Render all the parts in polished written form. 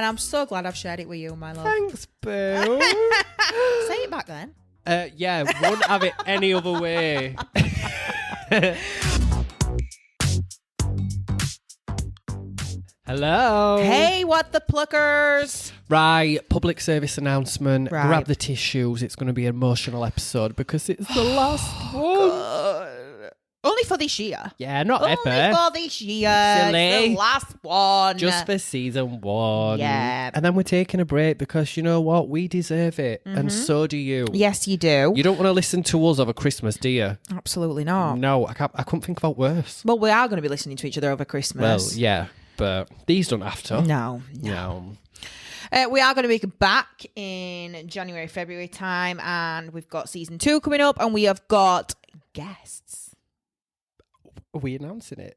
And I'm so glad I've shared it with you, my love. Thanks, boo. Say it back then. Yeah, won't have it any other way. Hello. Hey, what the pluckers? Right, public service announcement. Right. Grab the tissues. It's going to be an emotional episode because it's the last one. Only for this year. Yeah, not Only ever. for this year. Silly. It's the last one. Just for season 1. Yeah. And then we're taking a break because you know what? We deserve it. And so do you. Yes, you do. You don't want to listen to us over Christmas, do you? Absolutely not. No, I couldn't think about worse. Well, we are going to be listening to each other over Christmas. Well, yeah, but these don't have to. No. We are going to be back in January, February time, and we've got season 2 coming up, and we have got guests. Are we announcing it?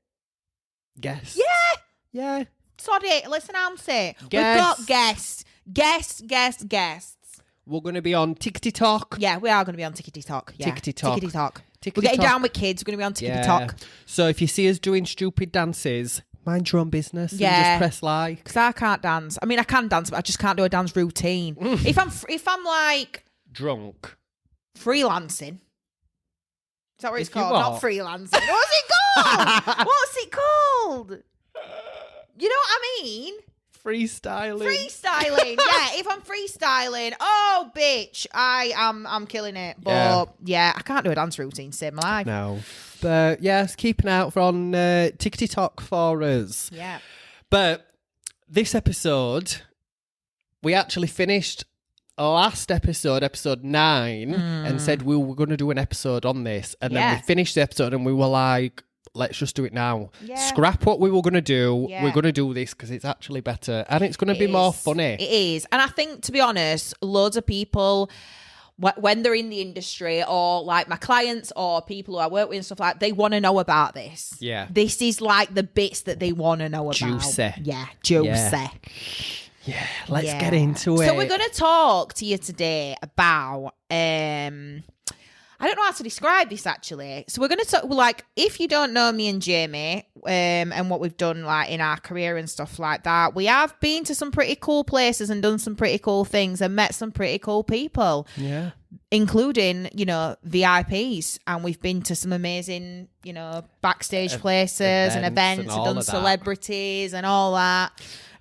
Guests? Yeah. Yeah. Sorry, let's announce it. Guests. We've got guests. Guests. We're going to be on TikTok. Yeah, we are going to be on TikTok. Yeah. TikTok. We're getting down with kids. We're going to be on TikTok. Yeah. So if you see us doing stupid dances, mind your own business and just press like. Because I can't dance. I mean, I can dance, but I just can't do a dance routine. If I'm like drunk, freelancing. Is that what it's If you called? what? Not freelancing. What's it called? What's it called? You know what I mean? freestyling. Freestyling. Yeah, if I'm freestyling, oh bitch, I'm killing it. But yeah, I can't do a dance routine to save my life. No. But yes, keep an eye out on TikTok for us. Yeah. But this episode, we actually finished last episode 9, and said we were going to do an episode on this. And then we finished the episode and we were like, let's just do it now. Yeah. Scrap what we were going to do. Yeah. We're going to do this because it's actually better. And it's going to be more funny. It is. And I think, to be honest, loads of people, when they're in the industry, or like my clients or people who I work with and stuff like that, they want to know about this. Yeah. This is like the bits that they want to know about. Juicy. Yeah, juicy. Yeah, let's get into it. So we're going to talk to you today about, I don't know how to describe this actually. So we're going to talk, like, if you don't know me and Jamie, and what we've done like in our career and stuff like that, we have been to some pretty cool places and done some pretty cool things and met some pretty cool people. Yeah. Including, VIPs. And we've been to some amazing, backstage places and events and done celebrities and all that.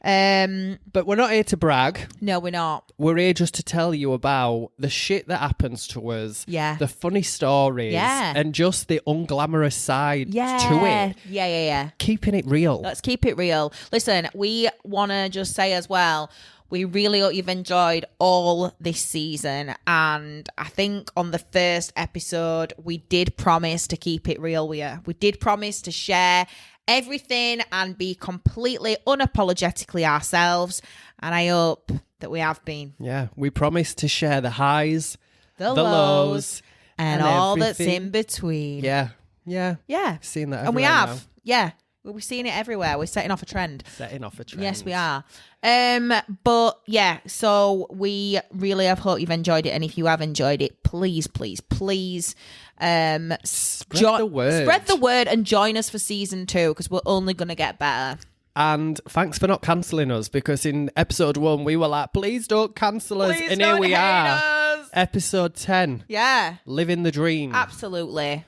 But we're not here to brag. No, we're not. We're here just to tell you about the shit that happens to us. Yeah. The funny stories. Yeah. And just the unglamorous side to it. Yeah. Keeping it real. Let's keep it real. Listen, we want to just say as well, we really hope you've enjoyed all this season. And I think on the first episode, we did promise to keep it real with you. We did promise to share everything and be completely unapologetically ourselves. And I hope that we have been. Yeah. We promise to share the highs, the lows, and all everything. that's in between. Yeah. Seeing that everywhere. And we have. now. Yeah. We're seeing it everywhere. We're setting off a trend. Yes, we are. But yeah, so we really have hope you've enjoyed it. And if you have enjoyed it, please, spread the word. Spread the word and join us for season 2 because we're only going to get better. And thanks for not cancelling us, because in episode 1 we were like, please don't cancel us. Please and don't here we hate are. us. Episode 10. Yeah. Living the dream. Absolutely.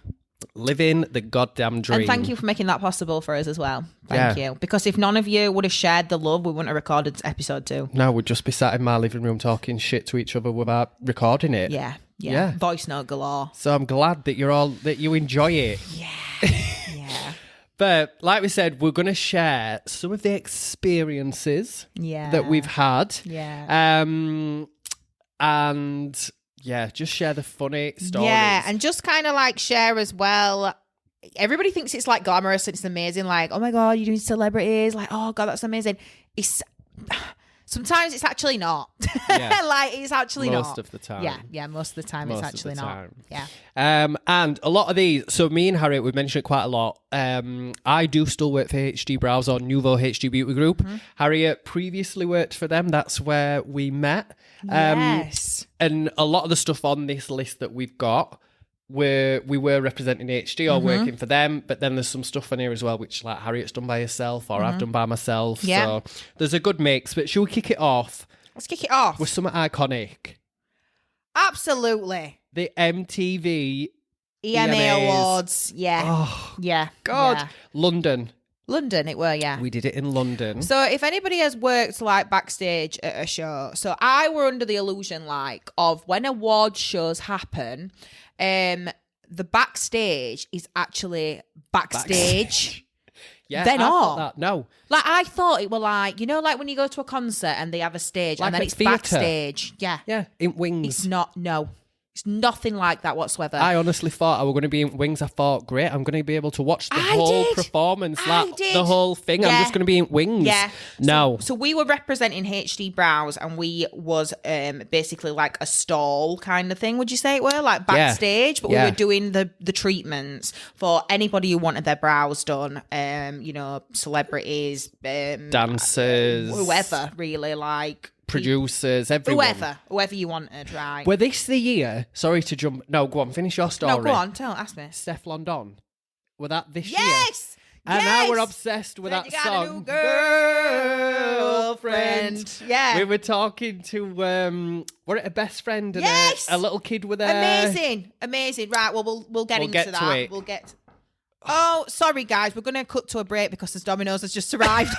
Living the goddamn dream. And thank you for making that possible for us as well. Thank you. Because if none of you would have shared the love, we wouldn't have recorded episode 2. No, we'd just be sat in my living room talking shit to each other without recording it. Yeah. Voice note galore. So I'm glad that you enjoy it. Yeah. But like we said, we're going to share some of the experiences that we've had. Yeah. And yeah, just share the funny stories. Yeah, and just kind of like share as well. Everybody thinks it's like glamorous and it's amazing. Like, oh my God, you're doing celebrities. Like, oh God, that's amazing. Sometimes it's actually not. Yeah. Like, it's actually not. Most of the time. Yeah, most of the time it's actually not. Yeah. And a lot of these, so me and Harriet, we've mentioned it quite a lot. I do still work for HD Brows or Nouveau HD Beauty Group. Harriet previously worked for them. That's where we met. Yes. And a lot of the stuff on this list that we've got, we were representing HD or Mm-hmm. working for them, but then there's some stuff on here as well, which like Harriet's done by herself or I've done by myself. Yeah. So there's a good mix. But should we kick it off Let's kick it off. with something iconic? Absolutely. The MTV EMA EMAs. Awards. Yeah. Oh, Yeah. God. Yeah. London. London, it were, yeah. We did it in London. So if anybody has worked like backstage at a show, so I were under the illusion like of when award shows happen, the backstage is actually backstage. Yeah, They're I thought not. that. No. Like I thought it were like, you know, like when you go to a concert and they have a stage Like and then a it's theatre. backstage. Yeah. Yeah, in Wings. It's not, no. It's nothing like that whatsoever. I honestly thought I were going to be in Wings. I thought, great, I'm going to be able to watch the I whole did. performance, I like did. the whole thing. I'm Yeah. just going to be in Wings. Yeah. No. So we were representing HD Browse and we was basically like a stall kind of thing, would you say it were? Like backstage, but we were doing the treatments for anybody who wanted their brows done, you know, celebrities, Dancers. whoever really, like Producers, everyone. whoever you wanted, right? Were this the year? Sorry to jump. No, go on, finish your story. No, go on, ask me. Steph London. Were that this year? Yes! And yes! now we're obsessed with Then that you got a song. new girlfriend. Yeah. We were talking to, were it a best friend and Yes! a little kid with a... Amazing. Right, well, we'll get into get to that. it. We'll get... Oh, sorry, guys. We're going to cut to a break because the Domino's has just arrived.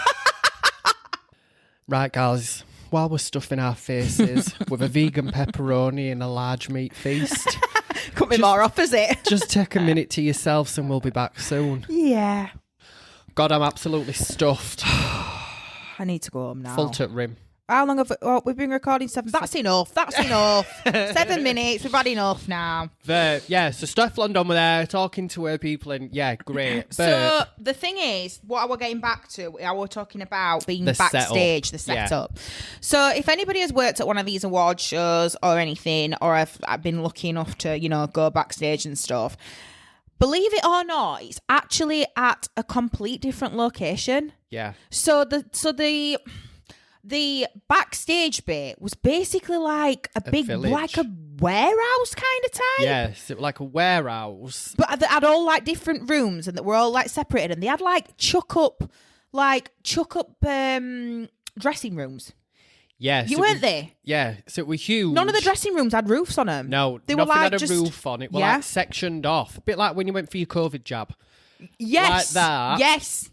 Right, guys. While we're stuffing our faces with a vegan pepperoni and a large meat feast, Couldn't be more opposite. just take a minute to yourselves and we'll be back soon. Yeah. God, I'm absolutely stuffed. I need to go home now. Full to rim. How long have we've been recording? 7. That's enough. 7 minutes. We've had enough now. So Steph London were there talking to her people and yeah, great. But So the thing is, what I were getting back to, I were talking about being The backstage, setup. the setup. So if anybody has worked at one of these award shows or anything, or I've been lucky enough to, you know, go backstage and stuff, believe it or not, it's actually at a complete different location. yeah. So the backstage bit was basically like a big, village. like a warehouse kind of type. Yes, it was like a warehouse. But they had all like different rooms and that were all like separated, and they had like chuck up dressing rooms. Yeah. You weren't they? Yeah, so it was huge. None of the dressing rooms had roofs on them. No, they nothing were like had a just roof on it. Were yeah. like sectioned off. A bit like when you went for your COVID jab. Yes, Like that. Yes.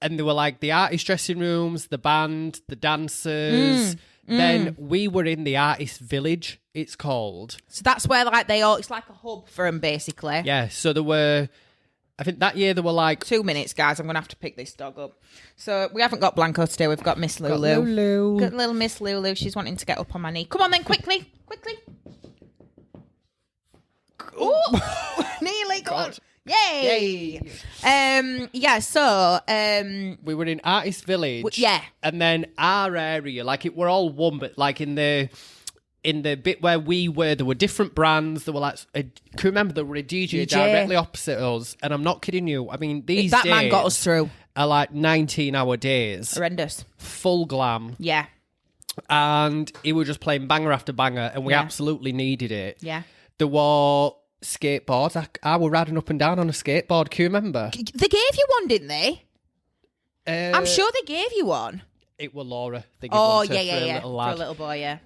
And they were like the artist dressing rooms, the band, the dancers. Then we were in the artist village, it's called. So that's where like it's like a hub for them basically. Yeah, so there were, I think that year there were like... 2 minutes, guys. I'm going to have to pick this dog up. So we haven't got Blanco today. We've got Miss Lulu. Got Lulu. Got little Miss Lulu. She's wanting to get up on my knee. Come on then, quickly. Oh, nearly. Go on. Yay. Yeah, so We were in artist village. yeah. And then our area, like it were all one, but like in the bit where we were, there were different brands. There were like, I can remember there were a DJ directly opposite us. And I'm not kidding you. I mean, these that days man got us through. are like 19-hour days. Horrendous. Full glam. Yeah. And he was just playing banger after banger. And we Yeah. absolutely needed it. Yeah. There were skateboards. I were riding up and down on a skateboard. Can you remember? They gave you one, didn't they? I'm sure they gave you one. It were Laura. They gave Oh, one to yeah. for a little lad. For a little boy, yeah.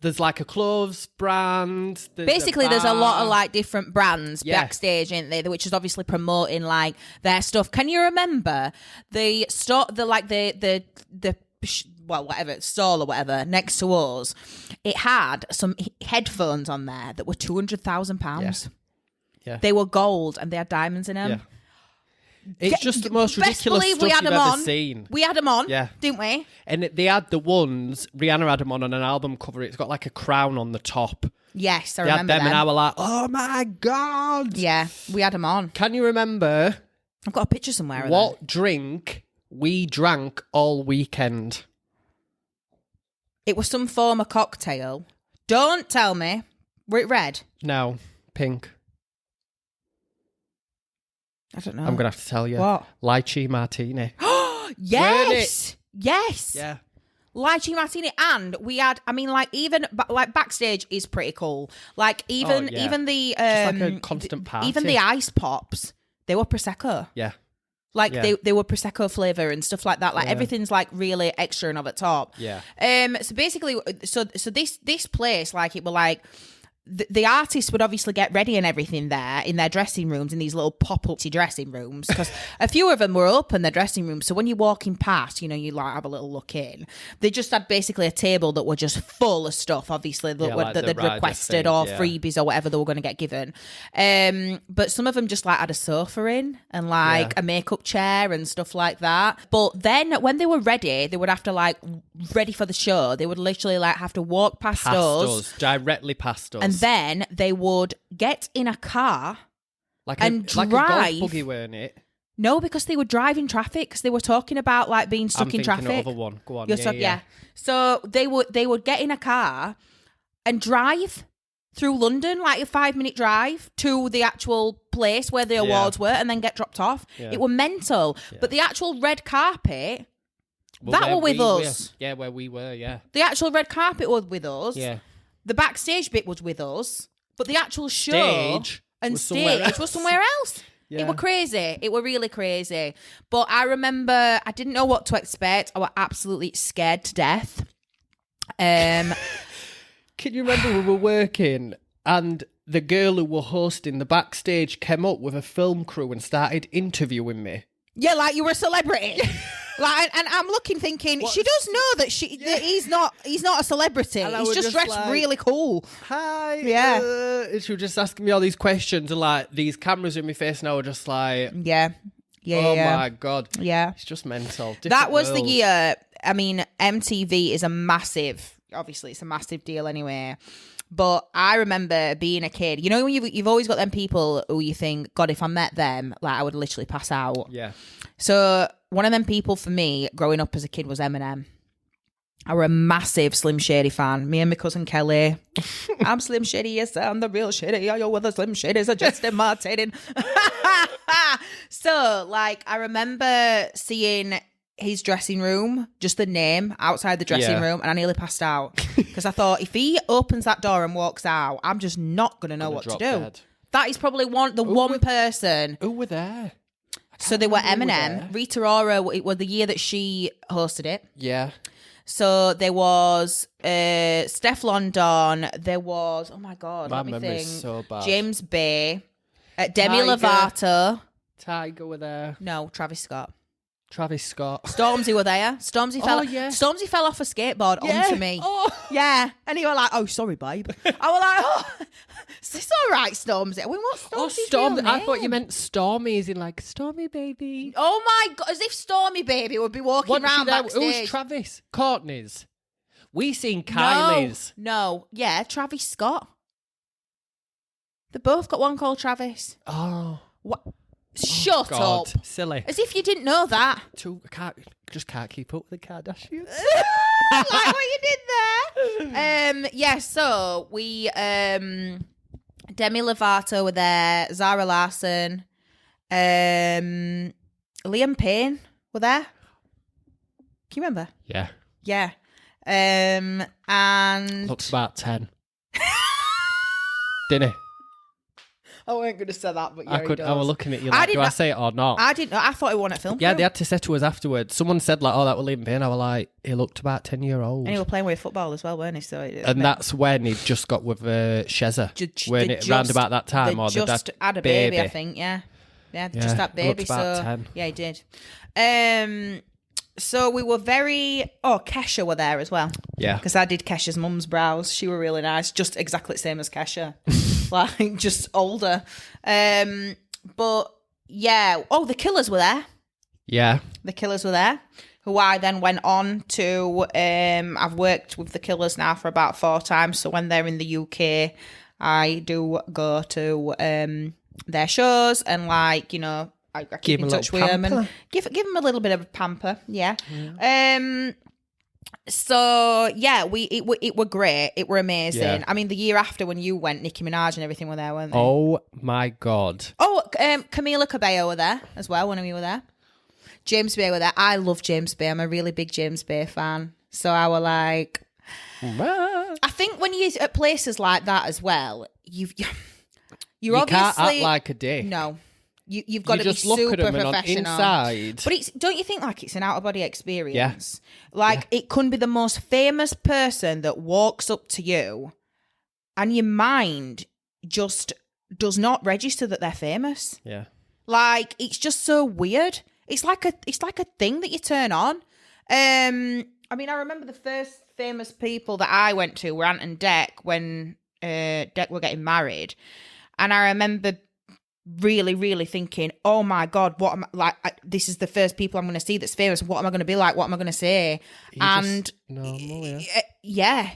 There's like a clothes brand. Basically, there's a lot of like different brands Yeah. backstage, ain't there? Which is obviously promoting like their stuff. Can you remember the store, whatever stall or whatever next to us? It had some headphones on there that were £200,000. Yeah. They were gold and they had diamonds in them. Yeah. It's just the most Best ridiculous believe stuff we had you've them ever on. seen. We had them on, Yeah. didn't we? And they had the ones, Rihanna had them on an album cover. It's got like a crown on the top. Yes, I They had remember them them. and I were like, oh my God. Yeah, we had them on. Can you remember I've got a picture somewhere of what them. drink we drank all weekend? It was some form of cocktail. Don't tell me. Were it red? No, pink. I don't know. I'm going to have to tell you. What? Lychee martini. Yes. Yes. Yeah. lychee martini, and we had, I mean, like, even like backstage is pretty cool. Like even the just like a constant party. even the ice pops, they were prosecco. Yeah. Like they were prosecco flavor and stuff like that. Like everything's like really extra and over the top. Yeah. So basically, so this place, like, it were like, the artists would obviously get ready and everything there in their dressing rooms, in these little pop-up dressing rooms, because a few of them were open, their dressing rooms. So when you're walking past, you know, you like have a little look in. They just had basically a table that were just full of stuff, obviously, that they'd requested or freebies or whatever they were going to get given. But some of them just like had a sofa in and like a makeup chair and stuff like that. But then when they were ready, they would have to like ready for the show. They would literally like have to walk past us, directly past us. And then they would get in a car and drive. Like a golf buggy, weren't it? No, because they were driving traffic, because they were talking about like being stuck in traffic. I'm thinking of one. Go on. Yeah. So they would get in a car and drive through London, like a 5-minute drive to the actual place where the awards were, and then get dropped off. Yeah. It were mental. Yeah. But the actual red carpet, that were with us. Yeah, where we were, The actual red carpet was with us. Yeah. The backstage bit was with us, but the actual show was somewhere else. Yeah. It were crazy. It were really crazy. But I remember I didn't know what to expect. I was absolutely scared to death. Can you remember we were working and the girl who were hosting the backstage came up with a film crew and started interviewing me? Yeah, like you were a celebrity. Like, and I'm looking, thinking she does know that that he's not a celebrity. He's just dressed like, really cool. Hi, and she was just asking me all these questions, and like these cameras in my face, and I was just like, oh my god, it's just mental. That was the year. I mean, MTV is obviously it's a massive deal anyway. But I remember being a kid. You know, when you've always got them people who you think, God, if I met them, like I would literally pass out. Yeah. So one of them people for me growing up as a kid was Eminem. I were a massive Slim Shady fan. Me and my cousin Kelly. I'm Slim Shady, yes, I'm the real Shady. Are you with the Slim Shadys are just imitating? So, like, I remember seeing his dressing room, just the name outside the dressing room, and I nearly passed out because I thought if he opens that door and walks out, I'm just not gonna know what to do. Dead. That is probably one person. Who were there? So they were Eminem, Rita Ora. It was the year that she hosted it. Yeah. So there was Steph London. There was, oh my god, my memory's so bad. James Bay, Demi Lovato. Tiger were there. No, Travis Scott. Stormzy were there. Stormzy fell off a skateboard onto me. Oh. Yeah. And he was like, oh, sorry, babe. I was like, oh, is this all right, Stormzy? I mean, what's Stormzy's real name? I thought you meant Stormy, as in like, Stormy baby. Oh my God, as if Stormy baby would be walking around backstage. Who's Travis? Courtney's. We seen Kylie's. No. Yeah, Travis Scott. They both got one called Travis. Oh. What? Shut up. Silly. As if you didn't know that. Just can't keep up with the Kardashians. Like what you did there. So we Demi Lovato were there, Zara Larsson, Liam Payne were there. Can you remember? Yeah. Yeah. And looks about 10. Didn't he? I wasn't going to say that, but I was looking at you like, do I say it or not? I didn't know. I thought he won at film. Yeah, they had to say to us afterwards. Someone said like, oh, that was Liam Payne. I was like, he looked about 10-year-old. And he was playing with football as well, weren't he? So that's when he just got with Shezza. Weren't it round about that time? Or just had a baby, I think, yeah. Yeah, just had baby. About 10. Yeah, he did. So we were Kesha were there as well. Yeah. Because I did Kesha's mum's brows. She were really nice. Just exactly the same as Kesha. Like, just older. But, yeah. Oh, the Killers were there. Yeah. The Killers were there. Who I then went on to, I've worked with the Killers now for about 4 times. So when they're in the UK, I do go to their shows and, like, you know, I keep in touch with them and give them a little bit of a pamper, yeah. So yeah, it were great. It were amazing. Yeah. I mean, the year after when you went, Nicki Minaj and everything were there, weren't they? Oh my god. Oh, Camila Cabello were there as well when we were there. James Bay were there. I love James Bay. I'm a really big James Bay fan. So I were like, Well, I think when you're at places like that as well, you're you obviously can't act like a dick. no. You've got to be just look super at them professional. and inside. But don't you think like it's an out of body experience? Yeah. Like it couldn't be the most famous person that walks up to you and your mind just does not register that they're famous. Yeah. Like it's just so weird. It's like a thing that you turn on. I mean, I remember the first famous people that I went to were Ant and Dec when Dec were getting married. And I remember really, really thinking, oh my God, what am I, like, this is the first people I'm going to see that's famous. What am I going to be like? What am I going to say? And normal, yeah.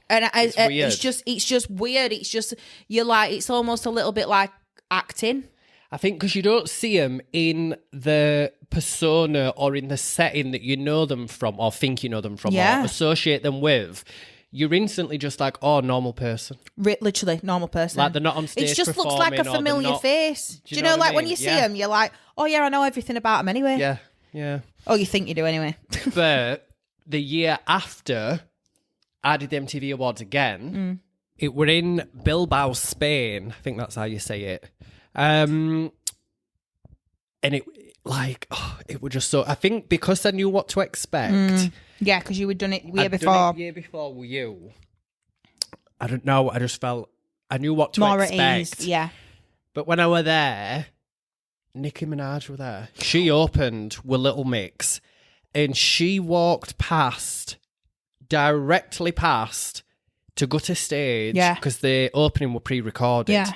And it's just weird. It's just, you're like, it's almost a little bit like acting. I think because you don't see them in the persona or in the setting that you know them from or think you know them from or associate them with, you're instantly just like, oh, normal person. Literally, normal person. Like they're not on stage. It just looks like a familiar face. Do you know, like when you see them, you're like, oh yeah, I know everything about them anyway. Yeah, yeah. Oh, you think you do anyway. But the year after I did the MTV Awards again, it were in Bilbao, Spain. I think that's how you say it. And it it was just so, I think because I knew what to expect. Yeah, because you had done it year before. Year before with you. I don't know. I just felt I knew what to more expect. At ease, yeah. But when I were there, Nicki Minaj were there. She opened with Little Mix, and she walked directly past to go to stage because the opening were pre-recorded. Yeah.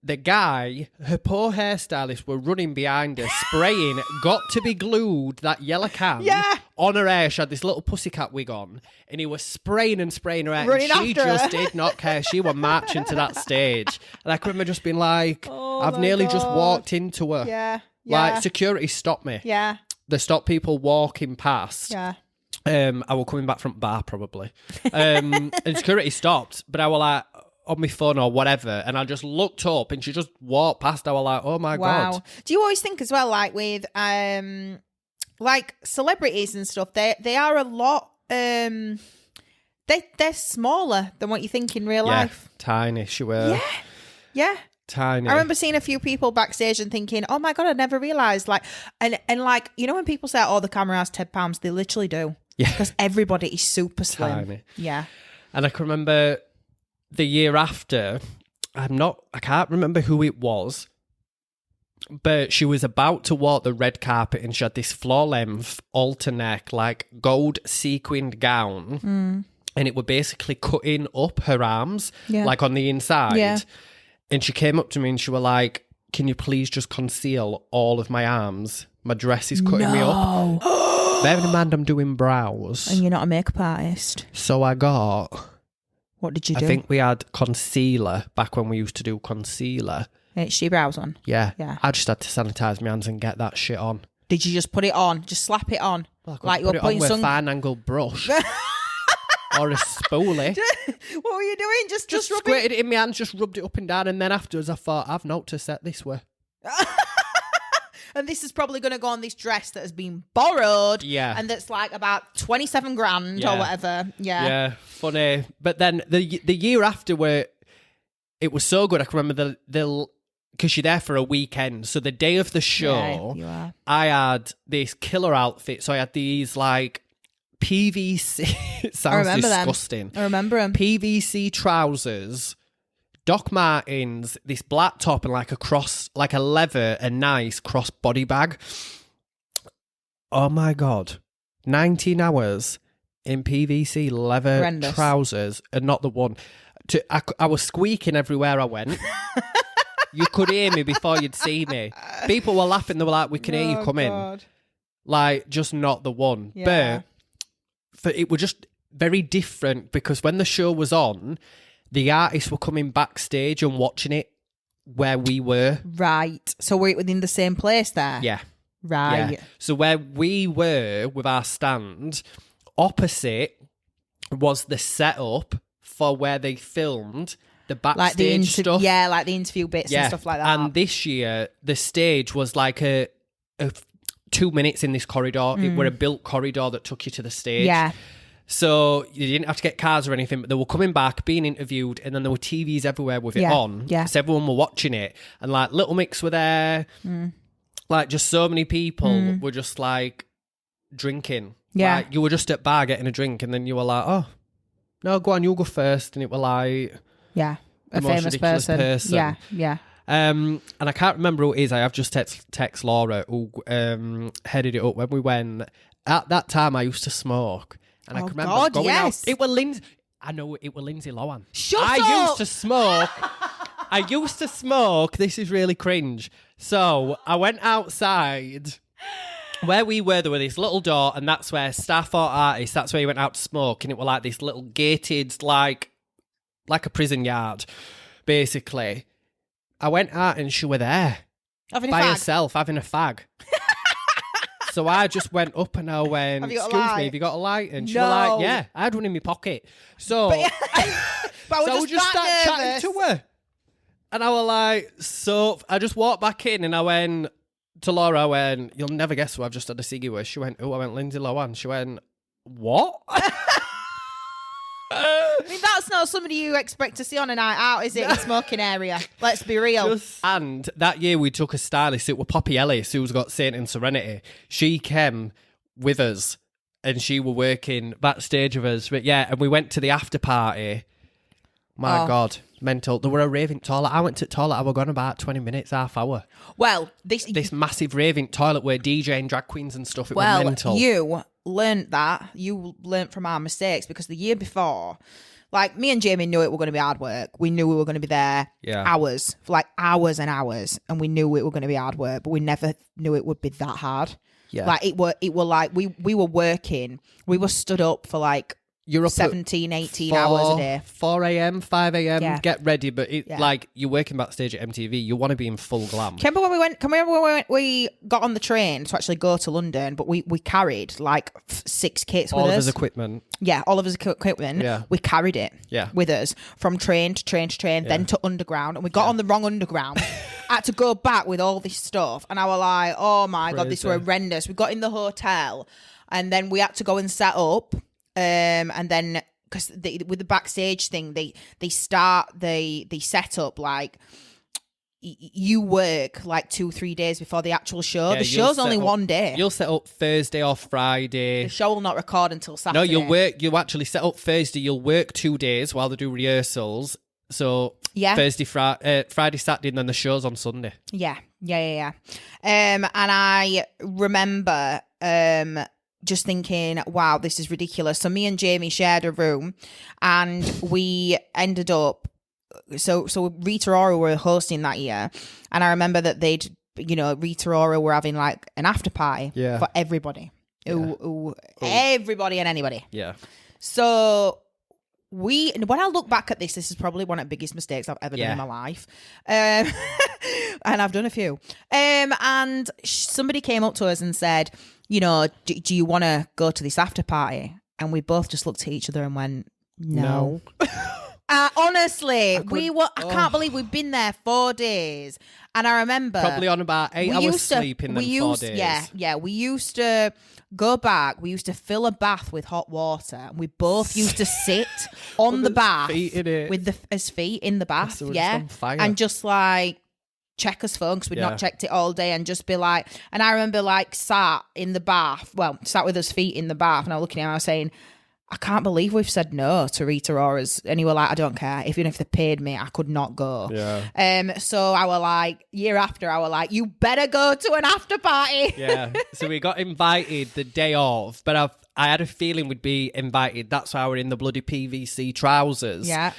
The guy, her poor hairstylist, were running behind her, spraying, got to be glued, that yellow can on her hair. She had this little pussycat wig on, and he was spraying and spraying her hair. Running and she just her. did not care. She was marching to that stage. And I can remember just being like, I've nearly just walked into her. Yeah. Like, security stopped me. Yeah. They stopped people walking past. Yeah. I was coming back from bar, probably. And security stopped, but I was like, on my phone or whatever, and I just looked up and she just walked past. I was like, oh my God. Do you always think as well, like with like celebrities and stuff, they are a lot they're smaller than what you think in real life. Tiny, she were. Yeah. Tiny. I remember seeing a few people backstage and thinking, oh my God, I never realised, like, and like, you know when people say, oh, the camera has 10 pounds, they literally do. Yeah. Because everybody is super slim. Tiny. Yeah. And I can remember the year after, I can't remember who it was, but she was about to walk the red carpet and she had this floor length alter neck, like gold sequined gown. And it were basically cutting up her arms, like on the inside. Yeah. And she came up to me and she was like, can you please just conceal all of my arms? My dress is cutting me up. Bearing in mind I'm doing brows. And you're not a makeup artist. So I got... What did you do? I think we had concealer back when we used to do concealer. HD brows on? Yeah. I just had to sanitise my hands and get that shit on. Did you just put it on? Just slap it on? Well, like you were putting with a fine-angled brush. Or a spoolie. What were you doing? Just squirted it in my hands, just rubbed it up and down, and then afterwards I thought, I've not to set this way. And this is probably going to go on this dress that has been borrowed. Yeah. And that's like about 27 grand or whatever. Yeah. Yeah, funny. But then the year after, where it was so good, I can remember because you're there for a weekend. So the day of the show, I had this killer outfit. So I had these like PVC, it sounds disgusting. I remember them. PVC trousers, Doc Martens, this black top, and like a leather, a nice cross body bag. Oh my God. 19 hours in PVC leather trousers, and not the one. I was squeaking everywhere I went. You could hear me before you'd see me. People were laughing. They were like, we can hear you come in. Like, just not the one. Yeah. But it was just very different because when the show was on, the artists were coming backstage and watching it where we were. Right. So we're within the same place there? Yeah. Right. Yeah. So where we were with our stand, opposite was the setup for where they filmed the backstage stuff. Yeah, like the interview bits and stuff like that. And this year, the stage was like a 2 minutes in this corridor. It were a built corridor that took you to the stage. Yeah. So you didn't have to get cars or anything, but they were coming back, being interviewed, and then there were TVs everywhere with it on. Yeah. So everyone were watching it. And like Little Mix were there. Like just so many people were just like drinking. Yeah. Like, you were just at bar getting a drink, and then you were like, oh, no, go on, you go first. And it were like... Yeah. A the most famous ridiculous person. Yeah. Yeah. And I can't remember who it is. I have just text Laura, who headed it up when we went. At that time, I used to smoke. And I can remember going out. It was Lindsay. I know it was Lindsay Lohan. Shut up! I used to smoke. I used to smoke. This is really cringe. So I went outside. Where we were, there was this little door, and that's where staff or artists, that's where you went out to smoke. And it was like this little gated, like a prison yard, basically. I went out and she were there. Having by a fag. herself, having a fag. So I just went up and I went, excuse me, have you got a light? And she was like, yeah, I had one in my pocket. So, but I so just start chatting to her. And I was like, so I just walked back in and I went to Laura, I went, you'll never guess who I've just had a ciggy with. She went, oh, I went Lindsay Lohan. She went, what? I mean, that's not somebody you expect to see on a night out, is it? In smoking area. Let's be real. And that year we took a stylist. It was Poppy Ellis, who's got Saint and Serenity. She came with us and she were working backstage with us. But yeah, and we went to the after party. My God, mental. There were a raving toilet. I went to the toilet. I was gone about 20 minutes, half hour. Well, this massive raving toilet where DJing drag queens and stuff. It was mental. You learnt that. You learnt from our mistakes, because the year before, like, me and Jamie knew it were going to be hard work. We knew we were going to be there hours, for like hours and hours, and we knew it were going to be hard work, but we never knew it would be that hard. Yeah. Like, it were like, we were working. We were stood up for like you're up 17, 18 hours a day. 4 a.m, 5 a.m, get ready. But like, you're working backstage at MTV, you want to be in full glam. Can you remember when we got on the train to actually go to London, but we carried like 6 kits with us? All of his equipment. Yeah, all of his equipment. Yeah. We carried it with us from train to train to train, then to underground. And we got on the wrong underground. I had to go back with all this stuff. And I was like, oh my God, this was horrendous. We got in the hotel and then we had to go and set up. And then, because with the backstage thing, they set up like you work like 2-3 days before the actual show. The show's only one day. You'll set up Thursday or Friday. The show will not record until Saturday. No, you actually set up Thursday. You'll work 2 days while they do rehearsals. So Thursday, Friday, Saturday, and then the show's on Sunday. Yeah. And I remember just thinking, wow, this is ridiculous. So me and Jamie shared a room, and we ended up. So Rita Ora were hosting that year, and I remember that Rita Ora were having like an after party for everybody, everybody and anybody. Yeah. So when I look back at this is probably one of the biggest mistakes I've ever done in my life, and I've done a few. And somebody came up to us and said, do you want to go to this after party? And we both just looked at each other and went, no. Honestly, I can't believe we've been there 4 days. And I remember probably on about 8 hours sleep in them 4 days. Yeah. We used to go back. We used to fill a bath with hot water, and we both used to sit on the bath with his feet in the bath. And just like check his phone, because we'd not checked it all day, and just be like, and I remember like sat with his feet in the bath, and I was looking at him, I was saying, I can't believe we've said no to Rita Ora's. And he were like, I don't care. Even if they paid me, I could not go. Yeah. So I was like, year after, I was like, you better go to an after party. Yeah. So we got invited the day of, but I had a feeling we'd be invited. That's why we're in the bloody PVC trousers. Yeah.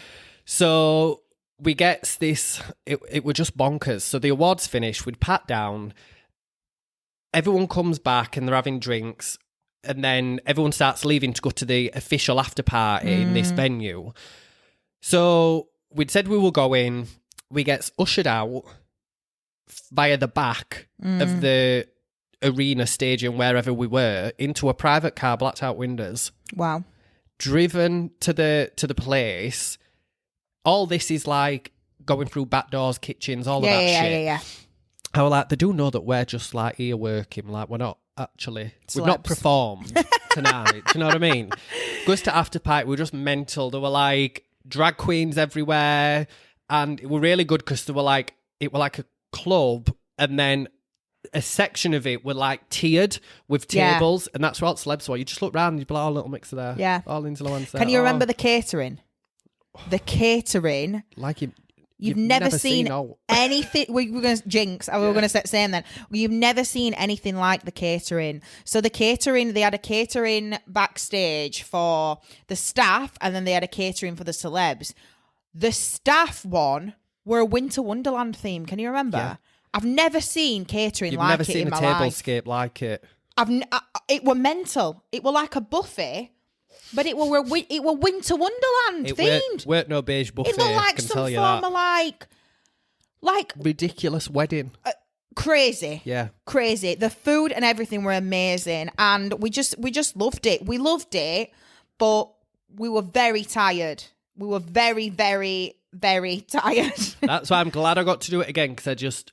So we get this, it were just bonkers. So the awards finished, we'd pat down, everyone comes back and they're having drinks, and then everyone starts leaving to go to the official after party in this venue. So we'd said we were going, we get ushered out via the back of the arena, stadium, wherever we were, into a private car, blacked out windows. Wow. Driven to the place. All this is like going through back doors, kitchens, all of that shit. Yeah. I was like, they do know that we're just like here working. Like, we're not actually. We've not performed tonight. Do you know what I mean? Goes to after party. We were just mental. There were like drag queens everywhere, and it were really good because it were like a club, and then a section of it were like tiered with tables, and that's what celebs were. You just look round and you'd be like, oh, little mixer there. Yeah. Oh, Lindsay Lohan there. Can you remember the catering? The catering. Like You've never seen anything. We were going to jinx. We were going to say same then. You've never seen anything like the catering. So the catering, they had a catering backstage for the staff, and then they had a catering for the celebs. The staff one were a Winter Wonderland theme. Can you remember? Yeah. I've never seen catering You've like never it seen in a my life. tablescape like it. It were mental. It were like a buffet, but it were Winter Wonderland themed. Weren't no beige buffet. It looked like some form of like ridiculous wedding. Crazy. Yeah. Crazy. The food and everything were amazing, and we just loved it. We loved it, but we were very tired. We were very, very, very tired. That's why I'm glad I got to do it again, because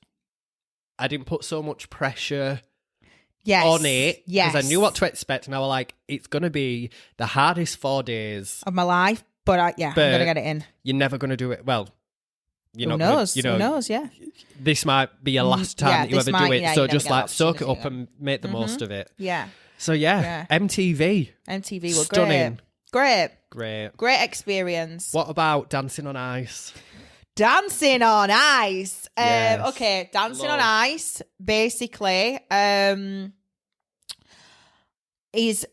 I didn't put so much pressure on it. Yes. Because I knew what to expect, and I was like, it's going to be the hardest 4 days of my life, but I'm going to get it in. You're never going to do it. Well, who knows? Who knows, yeah. This might be your last time that you ever do it. So just like soak it up and make the most of it. Yeah. So yeah. MTV. MTV were stunning. Great. Great experience. What about Dancing on Ice? Dancing on Ice. Yes. Okay, Dancing on Ice basically is,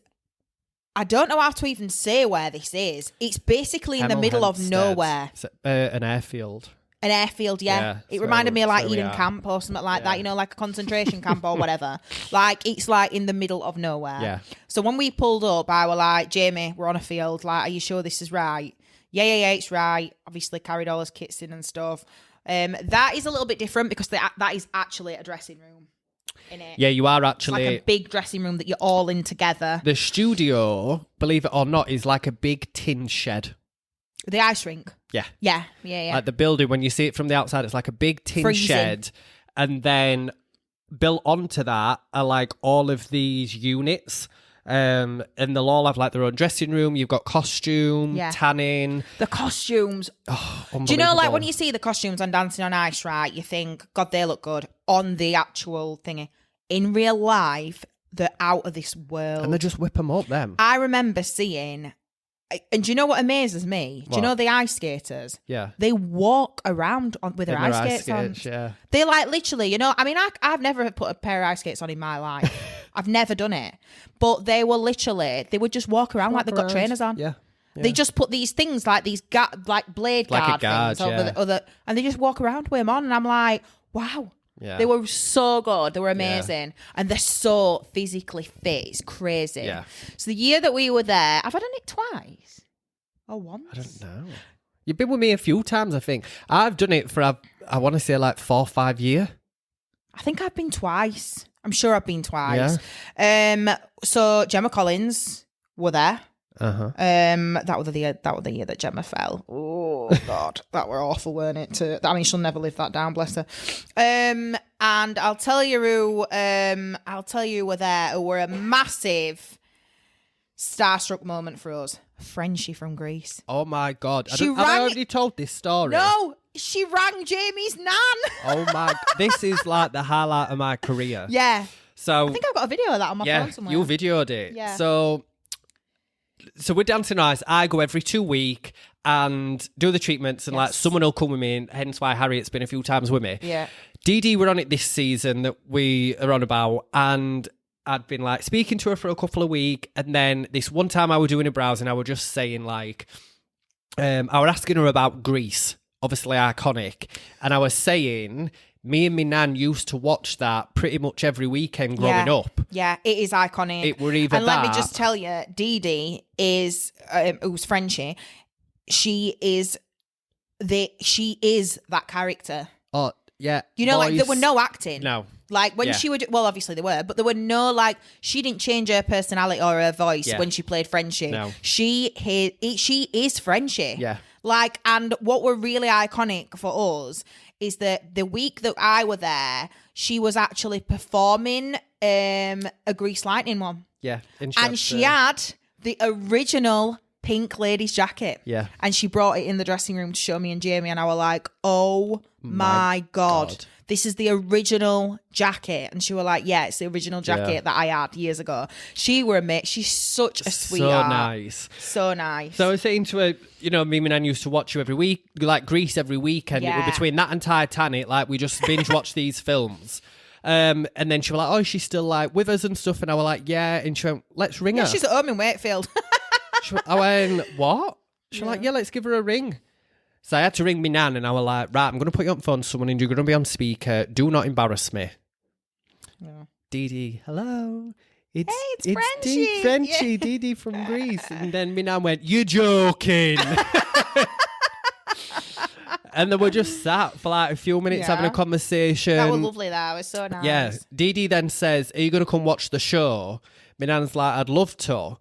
I don't know how to even say where this is. It's basically in the middle of nowhere. It's an airfield. An airfield, yeah. It reminded me of like Eden Camp or something like that, like a concentration camp or whatever. Like, it's like in the middle of nowhere. Yeah. So when we pulled up, I was like, Jamie, we're on a field. Like, are you sure this is right? Yeah, it's right. Obviously carried all his kits in and stuff. That is a little bit different because that is actually a dressing room in it. Yeah, you are actually. It's like a big dressing room that you're all in together. The studio, believe it or not, is like a big tin shed. The ice rink. Yeah. Yeah. Like the building, when you see it from the outside, it's like a big tin shed. And then built onto that are like all of these units. And they'll all have like their own dressing room. You've got costume, tanning. The costumes. Oh, do you know, like when you see the costumes on Dancing on Ice, right, you think, God, they look good on the actual thingy. In real life, they're out of this world. And they just whip them up, them. I remember seeing, and do you know what amazes me? Do you know the ice skaters? Yeah. They walk around with their ice skates on. Yeah. They like literally, I mean, I've never put a pair of ice skates on in my life. I've never done it. But they would just walk around like they've got trainers on. Yeah. They just put these things like these blade guard things over the other, and they just walk around with them on. And I'm like, wow. Yeah. They were so good. They were amazing. And they're so physically fit. It's crazy. Yeah. So the year that we were there, have I done it twice? Or once? I don't know. You've been with me a few times, I think. I've done it for, I want to say like 4 or 5 years. I think I've been twice. I'm sure I've been twice. Yeah. So Gemma Collins were there. Uh-huh. That was the year that Gemma fell. Oh God, that were awful, weren't it? I mean, she'll never live that down, bless her. And I'll tell you who were there, who were a massive starstruck moment for us. Frenchie from Greece. Oh my God, have I already told this story? No, she rang Jamie's nan. Oh my, this is like the highlight of my career. Yeah. So I think I've got a video of that on my phone somewhere. You videoed it. Yeah. So we're Dancing on Ice. I go every 2 weeks and do the treatments, and like someone will come with me, and hence why Harriet's been a few times with me. Yeah. Dee Dee were on it this season that we are on about, and I'd been like speaking to her for a couple of weeks, and then this one time I was doing a browse, and I was just saying like, I was asking her about Greece, obviously iconic, and I was saying, me and my nan used to watch that pretty much every weekend growing up. Yeah, it is iconic. It were either and let me just tell you, Dee Dee is, who's Frenchie, she is that character. Oh, yeah. Like there were no acting. No. Like when she would, well, obviously there were, but there were no, like, she didn't change her personality or her voice when she played Frenchie. No. She is Frenchie. Yeah. Like, and what were really iconic for us is that the week that I were there, she was actually performing a Grease Lightning one. Yeah. And she had the original pink ladies jacket. Yeah. And she brought it in the dressing room to show me and Jamie, and I was like, oh my God. This is the original jacket. And she was like, yeah, it's the original jacket that I had years ago. She were a mate. She's such a sweetheart. So nice. So nice. So I was saying to her, you know, me and Nan used to watch you every week, like Grease every week. And between that and Titanic, like we just binge watch these films. And then she was like, oh, she's still like with us and stuff. And I was like, yeah. And she went, let's ring her. She's at home in Wakefield. I went, what? She was like, yeah, let's give her a ring. So I had to ring me Nan and I was like, right, I'm going to put you on the phone to someone and you're going to be on speaker. Do not embarrass me. Yeah. Dee Dee, hello. It's Frenchie. Frenchie, Dee Dee from Greece. And then me Nan went, you're joking. And then we just sat for like a few minutes having a conversation. That was lovely, that was so nice. Yeah. Dee Dee then says, are you going to come watch the show? My Nan's like, I'd love to.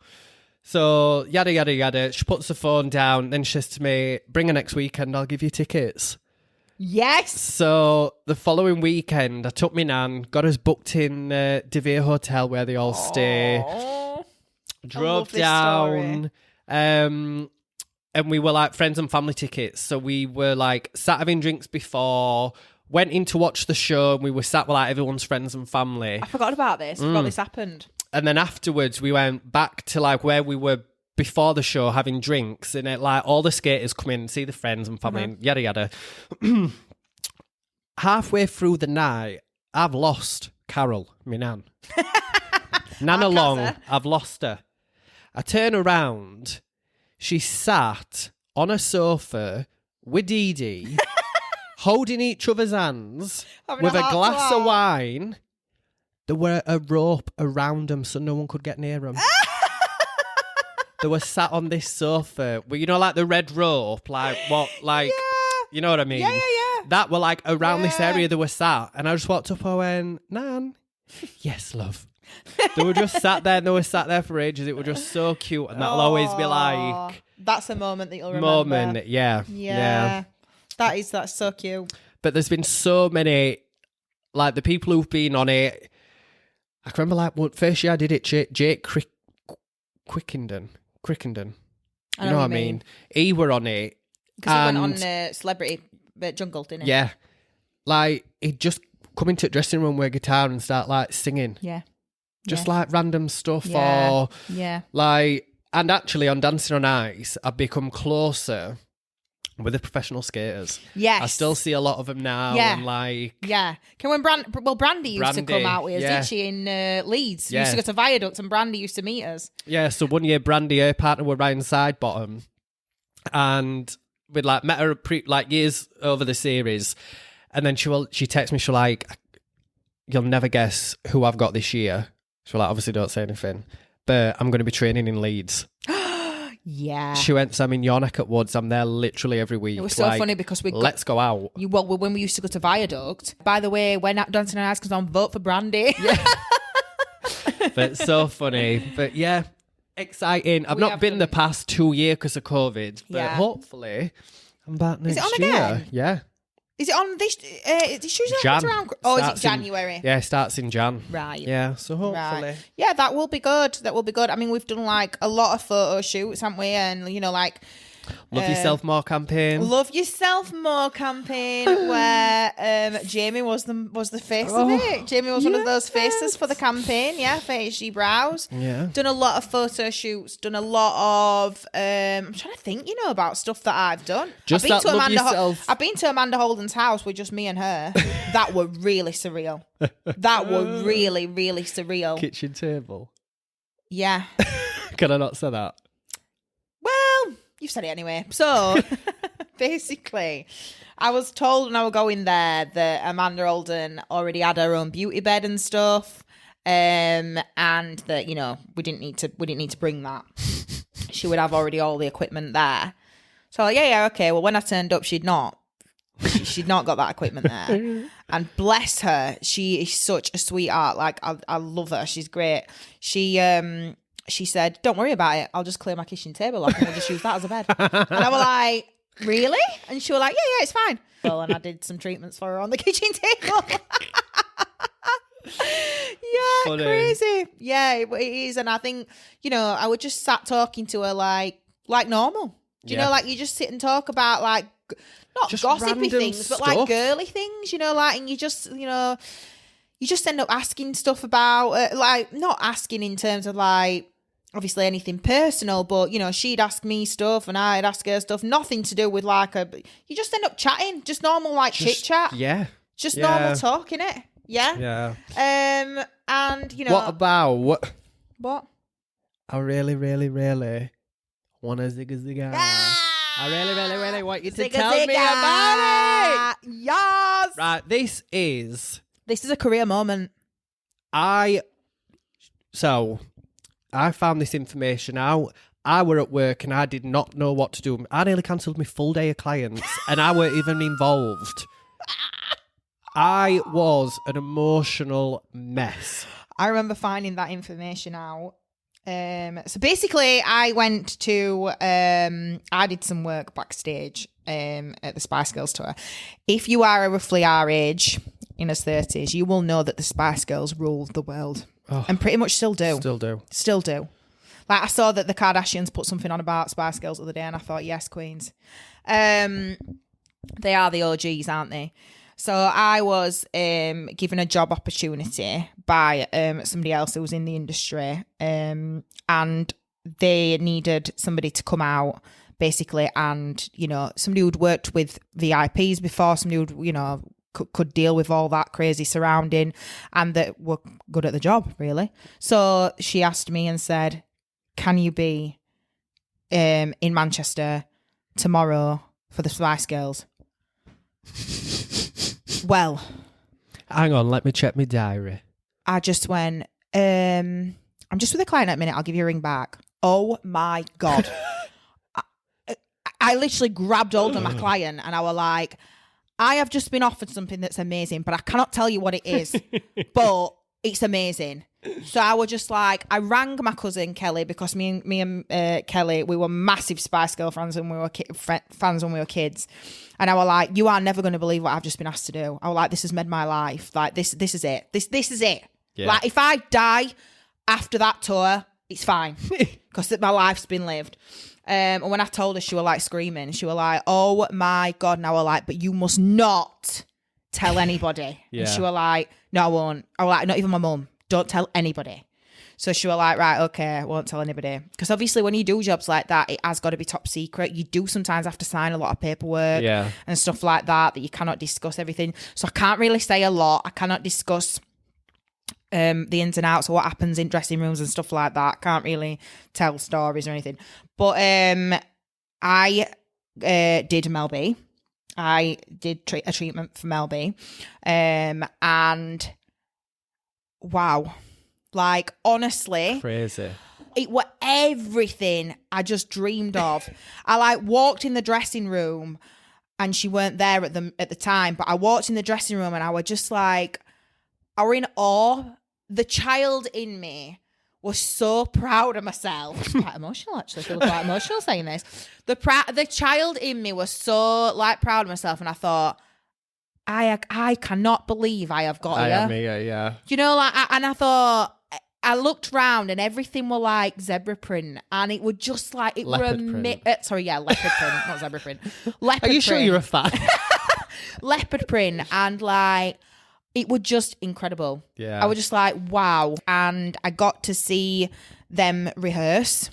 So, yada, yada, yada. She puts the phone down. Then she says to me, bring her next weekend. I'll give you tickets. Yes. So, the following weekend, I took my Nan, got us booked in De Vere Hotel where they all stay. Drove down. And we were like friends and family tickets. So, we were like sat having drinks before, went in to watch the show. And we were sat with like everyone's friends and family. I forgot about this. I forgot this happened. And then afterwards, we went back to like where we were before the show having drinks. And it like all the skaters come in and see the friends and family and yada, yada. Halfway through the night, I've lost Carol, my Nan. Nan along, I've lost her. I turn around. She sat on a sofa with Dee Dee, holding each other's hands with a glass of wine. There were a rope around them so no one could get near them. They were sat on this sofa. Well, you know, like the red rope, like what, like, you know what I mean? Yeah. That were like around this area they were sat. And I just walked up and went, Nan, yes, love. They were just sat there and they were sat there for ages. It was just so cute. And that'll always be like... That's a moment that you'll remember. Yeah. That's so cute. But there's been so many, like the people who've been on it. I can remember like what first year I did it, Jake Crickenden. You know what I mean? He were on it. Because he went on Celebrity Jungle, didn't he? Yeah. Like, he'd just come into the dressing room with a guitar and start like singing. Yeah. Just like random stuff like, and actually on Dancing on Ice, I've become closer with the professional skaters. Yes. I still see a lot of them now. Yeah. And like... Yeah. Brandy used to come out with us, didn't she, in Leeds? We used to go to Viaduct and Brandy used to meet us. Yeah, so one year Brandy, her partner were Ryan Sidebottom. And we'd like met her years over the series. And then she texted me, she was like, you'll never guess who I've got this year. She was like, obviously don't say anything. But I'm going to be training in Leeds. Yeah. She went, so I'm in your neck at Woods. I'm there literally every week. It was so funny because let's go out. When we used to go to Viaduct. By the way, when Dancing on Ice comes on, vote for Brandy. Yeah. But so funny. But yeah, exciting. I've not been the past 2 years because of COVID. But hopefully I'm back next year. Is it on again? Yeah. Is it on this? Is it January? It starts in Jan. Right. Yeah, so hopefully. Right. Yeah, that will be good. I mean, we've done like a lot of photo shoots, haven't we? And, you know, like... Love Yourself More campaign. Love Yourself More campaign, where Jamie was the face of it. Jamie was one of those faces for the campaign, for HG Brows. Yeah. Done a lot of photo shoots, done a lot of I'm trying to think, about stuff that I've done. I've been to Amanda Holden's house with just me and her. That were really surreal. That were really, really surreal. Kitchen table. Yeah. Can I not say that? Well, you've said it anyway. So, basically, I was told when I was going there that Amanda Holden already had her own beauty bed and stuff, and that we didn't need to bring that. She would have already all the equipment there. So, okay. Well, when I turned up, she'd not got that equipment there. And bless her, she is such a sweetheart. Like I love her. She's great. She said, don't worry about it. I'll just clear my kitchen table off and we'll just use that as a bed. And I was like, really? And she was like, yeah, it's fine. Well, and I did some treatments for her on the kitchen table. Funny. crazy. Yeah, it is. And I think, I would just sat talking to her like normal. Do you know, like you just sit and talk about like, not just gossipy things, but stuff. like girly things, and you just, you just end up asking stuff about, like, not asking in terms of like, obviously anything personal, but, she'd ask me stuff and I'd ask her stuff, nothing to do with like you just end up chatting, just normal like chit chat. Yeah. Just normal talk, innit? Yeah. Yeah. And, What about... What? I really, really, really want to zigga. I really, really, really want you to tell me about it. Yes. Right, this is a career moment. I found this information out. I were at work and I did not know what to do. I nearly cancelled my full day of clients and I weren't even involved. I was an emotional mess. I remember finding that information out. So basically, I went to, I did some work backstage at the Spice Girls tour. If you are roughly our age, in his 30s, you will know that the Spice Girls ruled the world. Oh, and pretty much still do. Still do. Like, I saw that the Kardashians put something on about Spice Girls the other day, and I thought, yes, queens. They are the OGs, aren't they? So I was given a job opportunity by somebody else who was in the industry, and they needed somebody to come out, basically, and, somebody who'd worked with VIPs before, somebody who'd, could deal with all that crazy surrounding, and that were good at the job, really. So she asked me and said, can you be in Manchester tomorrow for the Spice Girls? Well, hang on, let me check my diary. I just went, I'm just with a client at a minute, I'll give you a ring back. Oh my God. I literally grabbed hold of my client and I was like, I have just been offered something that's amazing, but I cannot tell you what it is, but it's amazing. So I was just like, I rang my cousin Kelly, because me and Kelly, we were massive Spice Girl fans when we were fans when we were kids. And I was like, you are never going to believe what I've just been asked to do. I was like, this has made my life. Like, this is it. This is it. Yeah. Like, if I die after that tour, it's fine, because my life's been lived. And when I told her, she was like screaming. She was like, oh my God. And I was like, but you must not tell anybody. Yeah. And she was like, no, I won't. I was like, not even my mum. Don't tell anybody. So she was like, right, okay, I won't tell anybody. Because obviously when you do jobs like that, it has got to be top secret. You do sometimes have to sign a lot of paperwork and stuff like that you cannot discuss everything. So I can't really say a lot. I cannot discuss the ins and outs of what happens in dressing rooms and stuff like that. Can't really tell stories or anything. But I did Mel B. I did a treatment for Mel B. And wow. Like, honestly, crazy. It was everything I just dreamed of. I like walked in the dressing room, and she weren't there at the time, but I walked in the dressing room and I was just like, I were in awe. The child in me was so proud of myself. It's quite emotional, actually. I feel quite emotional saying this. The child in me was so like proud of myself, and I thought, I cannot believe I have got here. Yeah. You know, like, and I thought, I looked round and everything were like zebra print, and it would just like, it leopard were print. Leopard print, not zebra print. Leopard Are you print. sure you're a fan? Leopard print, and like, it was just incredible. Yeah. I was just like, wow. And I got to see them rehearse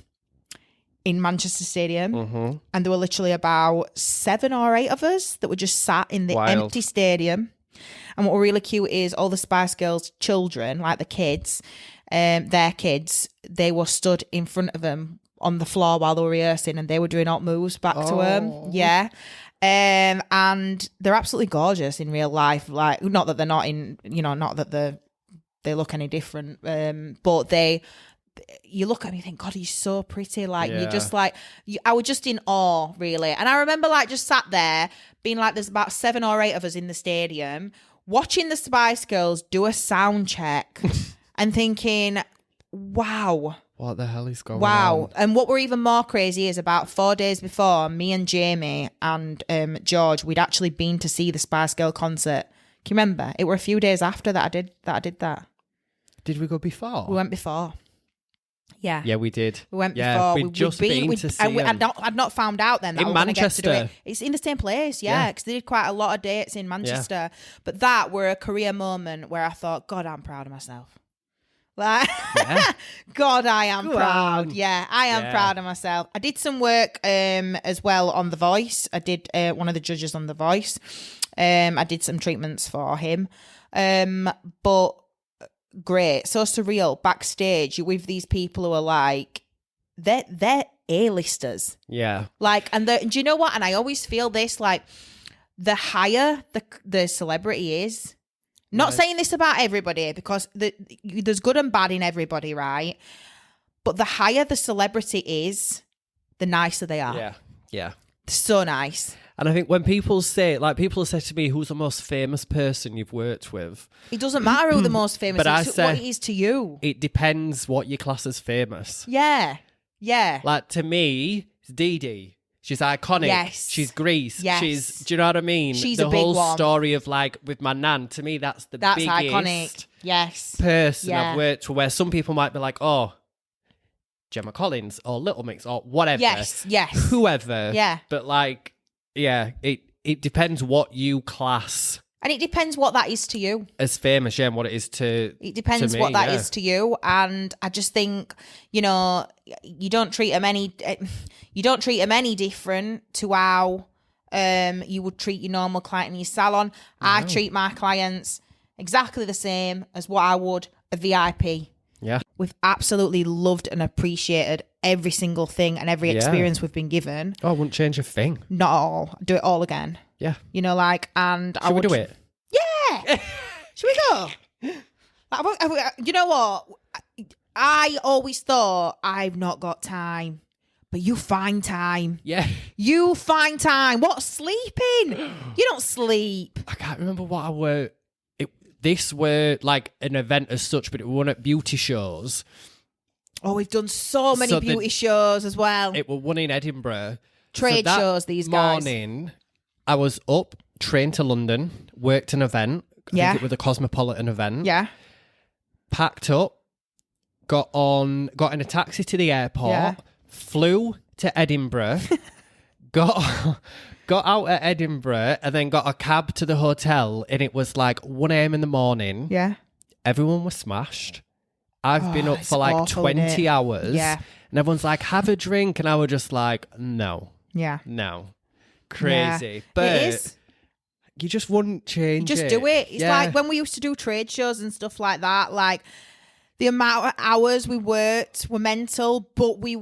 in Manchester Stadium, and there were literally about 7 or 8 of us that were just sat in the empty stadium. And what were really cute is all the Spice Girls children, like the kids, their kids, they were stood in front of them on the floor while they were rehearsing, and they were doing alt moves back to them. Yeah. And they're absolutely gorgeous in real life. Like, not that they're not in, not that they look any different, but you look at me and think, God, he's so pretty. Like, you're just like, I was just in awe, really. And I remember like just sat there being like, there's about 7 or 8 of us in the stadium watching the Spice Girls do a sound check and thinking, wow. What the hell is going on? And what were even more crazy is about 4 days before, me and Jamie and George, we'd actually been to see the Spice Girl concert. Can you remember? It were a few days after that I did that. Did we go before? We went before. Yeah. Yeah, we did. We went yeah, before. We'd just been to see I'd not found out then that in I was going to get to do Manchester. it. It's in the same place, yeah, because they did quite a lot of dates in Manchester. But that were a career moment where I thought, God, I'm proud of myself. Like, God, I am proud. Yeah, I am proud of myself. I did some work as well on The Voice. I did one of the judges on The Voice. I did some treatments for him. But great, so surreal. Backstage, you're with these people who are like, they're A-listers. Yeah. Like, and do you know what? And I always feel this, like, the higher the celebrity is, not saying this about everybody, because there's good and bad in everybody, right? But the higher the celebrity is, the nicer they are. Yeah. Yeah. So nice. And I think when people say, like, people say to me, who's the most famous person you've worked with? It doesn't matter who the most famous But is, what it is to you. It depends what your class is famous. Yeah. Yeah. Like, to me, it's Dee Dee. She's iconic. Yes. She's Grease. Yes. Do you know what I mean? She's the a big whole one. story of, like, with my nan, to me, that's That's biggest iconic. Yes. person Yeah. I've worked with, where some people might be like, oh, Gemma Collins or Little Mix or whatever. Yes. Yes. Whoever. Yeah. But, like, yeah, it depends what you class And it depends what that is to you. as famous, yeah, and what it is to It depends me, what that is to you. And I just think, you know, you don't treat them any different to how you would treat your normal client in your salon. I treat my clients exactly the same as what I would a VIP. Yeah. We've absolutely loved and appreciated every single thing and every experience we've been given. Oh, I wouldn't change a thing. Not all. Do it all again. Yeah. You know, like, and I Should we would do it? Yeah. Should we go? You know what? I always thought I've not got time, but you find time. Yeah. You find time. What, sleeping? You don't sleep. I can't remember what I were. This were like an event as such, but it were one at beauty shows. Oh, we've done so many beauty shows as well. It were one in Edinburgh. Trade that shows, these guys. Morning, I was up, trained to London, worked an event. I think it was a Cosmopolitan event. Yeah. Packed up, got in a taxi to the airport, flew to Edinburgh, got out at Edinburgh, and then got a cab to the hotel, and it was like 1 a.m. in the morning. Yeah. Everyone was smashed. I've been up for like awful, 20 hours. Yeah. And everyone's like, have a drink. And I was just like, no. Yeah. No. Crazy. Yeah. But it is. you just wouldn't change You just do it. It's Yeah. like when we used to do trade shows and stuff like that, like the amount of hours we worked were mental, but we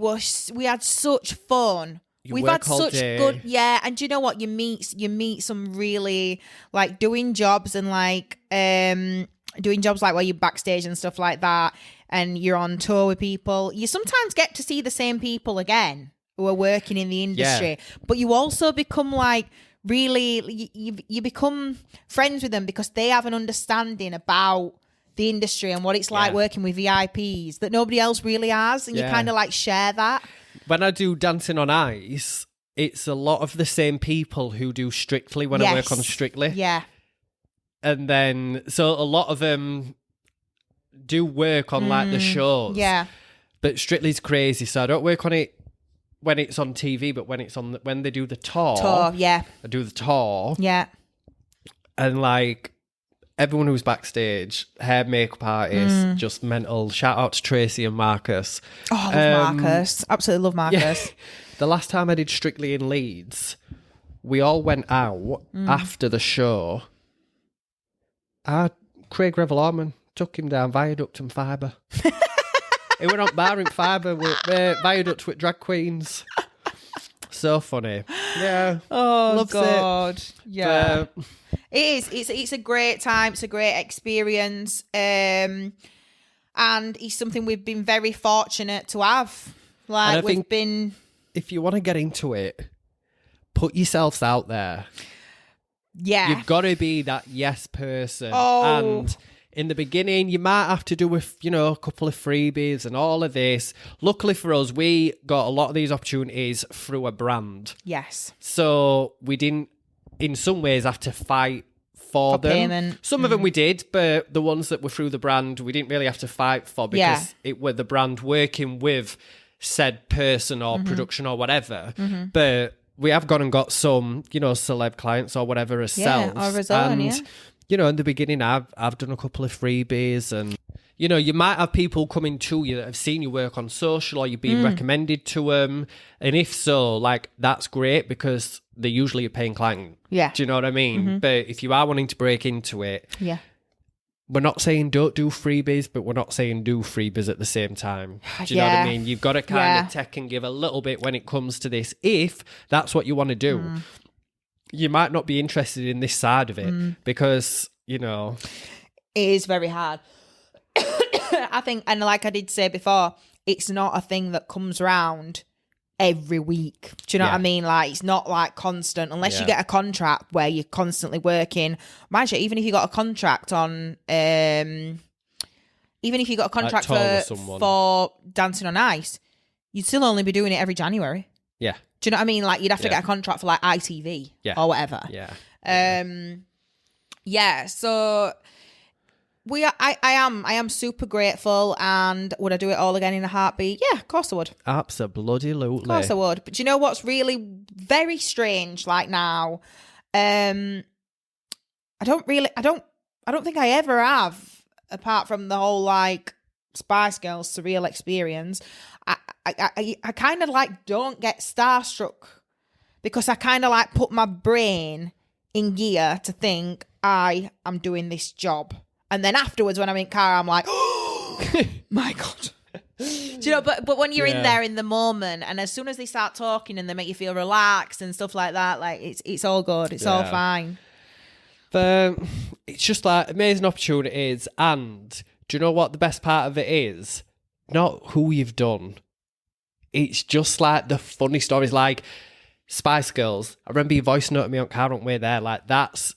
had such fun. We've had such good, and do you know what? You meet some really, like, doing jobs and like doing jobs like where you're backstage and stuff like that, and you're on tour with people. You sometimes get to see the same people again who are working in the industry, but you also become like really, you become friends with them because they have an understanding about the industry and what it's like working with VIPs that nobody else really has, and you kind of like share that. When I do Dancing on Ice, it's a lot of the same people who do Strictly when I work on Strictly. Yeah. And then, so a lot of them do work on like the shows. Yeah. But Strictly's crazy, so I don't work on it when it's on TV, but when it's on when they do the tour. I do the tour. Yeah. And like everyone who's backstage, hair, makeup artists, just mental. Shout out to Tracy and Marcus. Oh, I love Marcus. Absolutely love Marcus. Yeah. The last time I did Strictly in Leeds, we all went out after the show. Craig Revel-Orman took him down Viaduct and Fibre. He went on bar in Fibre with Viaduct with drag queens. So funny. Yeah. Oh, Loves God. it. Yeah. It is. It's a great time. It's a great experience. And it's something we've been very fortunate to have. Like, we've been... If you want to get into it, put yourselves out there. Yeah. You've got to be that yes person. Oh. And in the beginning, you might have to do with, a couple of freebies and all of this. Luckily for us, we got a lot of these opportunities through a brand. Yes. So we didn't, in some ways, have to fight for them. Payment. Some of them we did, but the ones that were through the brand, we didn't really have to fight for because it were the brand working with said person or production or whatever. But we have gone and got some, you know, celeb clients or whatever ourselves. Or his own, and, you know, in the beginning, I've done a couple of freebies and... You know, you might have people coming to you that have seen you work on social or you've been recommended to them. And if so, like, that's great because they're usually a paying client. Yeah. Do you know what I mean? But if you are wanting to break into it, we're not saying don't do freebies, but we're not saying do freebies at the same time. Do you know what I mean? You've got to kind of take and give a little bit when it comes to this. If that's what you want to do, you might not be interested in this side of it because, you know... It is very hard. I think, and like I did say before, it's not a thing that comes around every week. Do you know what I mean? Like, it's not like constant, unless you get a contract where you're constantly working. Mind you, even if you got a contract on, even if you got a contract for Dancing on Ice, you'd still only be doing it every January. Yeah. Do you know what I mean? Like, you'd have to get a contract for like ITV or whatever. Yeah. So... I am super grateful, and would I do it all again in a heartbeat? Yeah, of course I would. Absolutely. Of course I would. But do you know what's really very strange? Like now, I don't think I ever have, apart from the whole like Spice Girls surreal experience. I kind of like don't get starstruck because I kind of like put my brain in gear to think I am doing this job. And then afterwards, when I'm in car, I'm like, oh, my God. Do you know, but when you're in there in the moment, and as soon as they start talking and they make you feel relaxed and stuff like that, like it's all good. It's all fine. But it's just like amazing opportunities. And do you know what the best part of it is? Not who you've done. It's just like the funny stories, like Spice Girls. I remember you voice noting me on Car on Way There. Like that's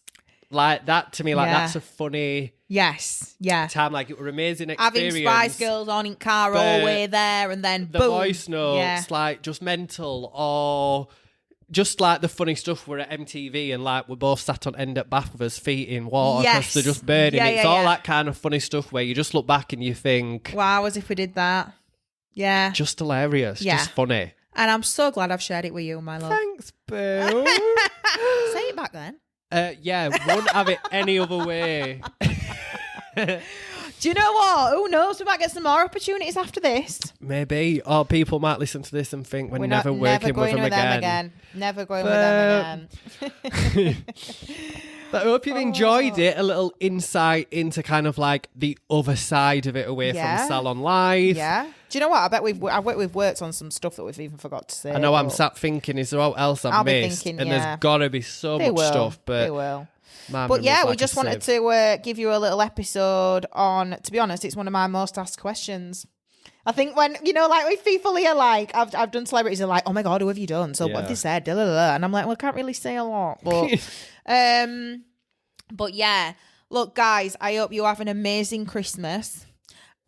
like that to me. Like that's a funny. Yes, yeah. Time, like it was an amazing experience. Having Spice Girls on in car all the way there, and then the boom. Voice notes, like just mental, or just like the funny stuff. We're at MTV and like we're both sat on end at bath with us feet in water because they're just burning. It's all that kind of funny stuff where you just look back and you think, wow, as if we did that. Yeah, just hilarious, just funny. And I'm so glad I've shared it with you, my love. Thanks, Boo. Say it back then. Yeah, wouldn't have it any other way. Do you know what? Who knows? We might get some more opportunities after this. Maybe. Or people might listen to this and think we're never working with them again. Never going with them again. But I hope you've enjoyed it. A little insight into kind of like the other side of it away from Salon Life. Yeah. Do you know what? I bet we've worked on some stuff that we've even forgot to say. I know I'm sat thinking, is there what else I've missed? Thinking, and there's got to be so much stuff. But they will. But yeah, we just wanted to give you a little episode on, to be honest, it's one of my most asked questions. I think when, you know, like with people here, like I've done celebrities are like, oh my God, who have you done? So what have they said? Da, da, da. And I'm like, well, I can't really say a lot. But yeah, look, guys, I hope you have an amazing Christmas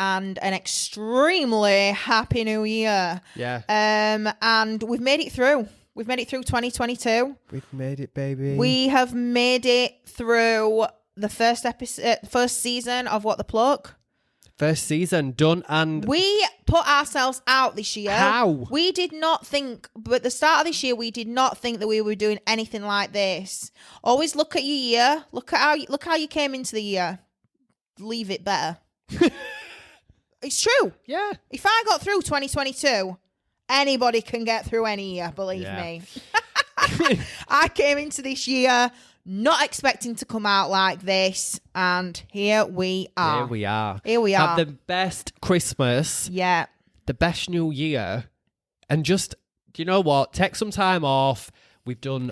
and an extremely happy New Year. Yeah. And we've made it through. We've made it through 2022. We've made it, baby. We have made it through the first season of What the Pluck. First season done, and we put ourselves out this year. How? We did not think, but at the start of this year, we did not think that we were doing anything like this. Always look at your year. Look how you came into the year. Leave it better. It's true. Yeah. If I got through 2022, anybody can get through any year, believe me. I came into this year not expecting to come out like this, and here we are. Here we are. Have the best Christmas. Yeah. The best New Year. And just, you know what? Take some time off. We've done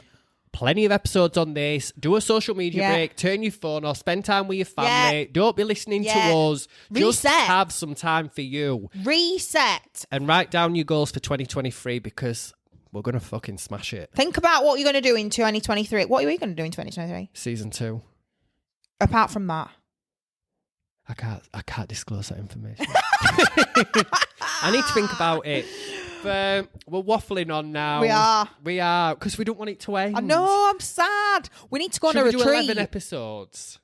plenty of episodes on this. Do a social media break. Turn your phone off. Spend time with your family. Don't be listening to us. Just have some time for you. Reset. And write down your goals for 2023 because we're going to fucking smash it. Think about what you're going to do in 2023. What are you going to do in 2023? Season 2. Apart from that. I can't disclose that information. I need to think about it. we're waffling on now. We are because we don't want it to end. I know. I'm sad. We need to go on a Should we retreat. do 11 episodes?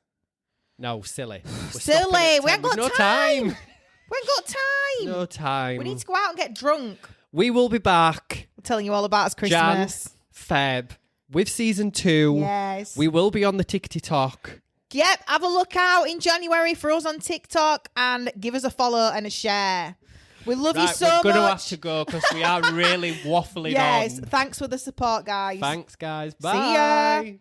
No, silly. Silly. We ain't got no time. We ain't got time. No time. We need to go out and get drunk. We will be back. We're telling you all about us Christmas. Jan, Feb, with season 2. Yes. We will be on the TikTok. Yep. Have a look out in January for us on TikTok and give us a follow and a share. We love you so much. We're going to have to go because we are really waffling on. Yes. Thanks for the support, guys. Thanks, guys. Bye. See ya.